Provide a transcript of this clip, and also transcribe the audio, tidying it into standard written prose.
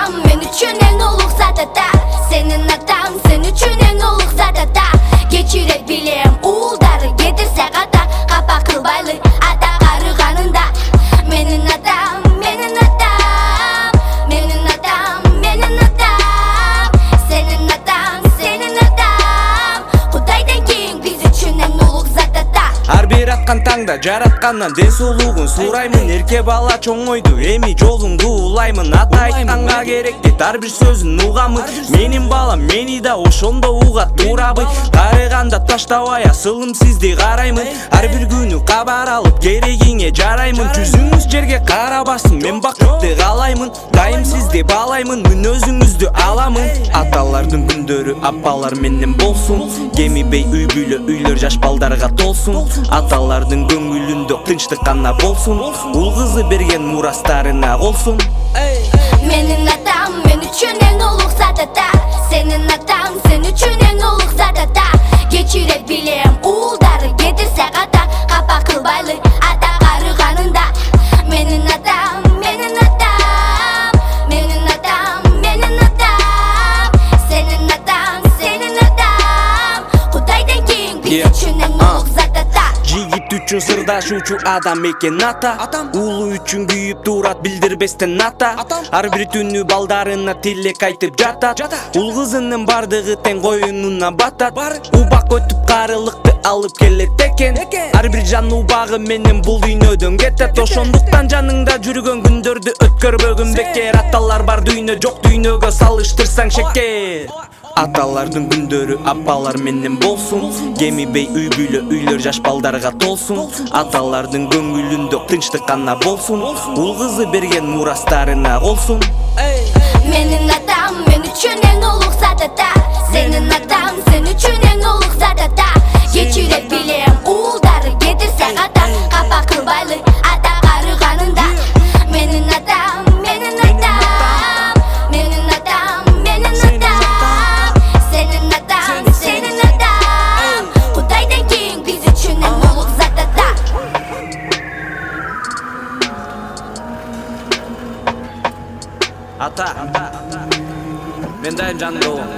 adam men üçün en uluk zatata. Senin adam sen üçün en uluk zatata. Geçire bilem uğuldarı getirse kata. Kapa kılbaylı ata karıganında. Menin adam, menin adam. Menin adam, menin adam. Senin adam, senin adam. Kudaydan keyin biz üçün en uluk zatata. Ар бир аткан таңда жараткандан ден соолугун сураймын. Эрке бала чоңойду эми жолуңду улаймын. Ата айтканга керек дейт ар бир сөзүн угамын. Менин балам мени да ошондо угат туурабы. Карыганда таштабай асылым сизди караймын. Ар бир күнү кабар алып керегиңе жараймын. Жүзүңүз жерге карабасын мен бакытты каалаймын. Дайым сизди баалаймын мүнөзүңүздү аламын. Аталардын күндөрү апалар менен болсун. Кеми бей үй бүлө үйлөр жаш балдарга толсун. Аталардын көңүлүндө тынчтык гана болсун. Ул кызы берген мурастарына колсун. Menin adam men üçün en uluk zatata. Senin adam sen üçün en uluk zatata. Geçire bilem uğuldarı getirse kata. Kapa kılbaylı ata karıganında. Menin adam, menin adam. Menin adam, menin adam. Senin adam, senin adam. Kudaydan keyin biz üçün en uluk zatata. Жигит үчүн сырдашуучу адам экен ата. Улу үчүн күйүп турат билдирбестен ата. Ар бир түнү балдарына тилек айтып жатат. Ул кызынын бардыгы тең коюнуна батат. Убак өтүп карылыкты алып келет экен. Ар бир жан убагы менен бул дүйнөдөн кетет. Ошондуктан жаныңда жүргөн күндөрдү өткөрбөгүн бекер. Аталар бар дүйнө жок дүйнөгө салыштырсаң шекер. Аталардын күндөрү апалар менен болсун. Кеми бей үй бүлө үйлөр жаш балдарга толсун. Аталардын көңүлүндө тынчтык гана болсун. Ул кызы берген мурастарына колсун. Menin adam men üçün en uluk zatata. Senin adam sen üçün en uluk zatata. Geçire bilem uğuldarı getirse kata. Kapa kılbaylı ata karıganında. Menin adam, menin adam. Menin adam, menin adam. Senin adam, senin adam. Kudaydan keyin biz üçün en uluk zatata. Ата, мен дайым жаныңда болом.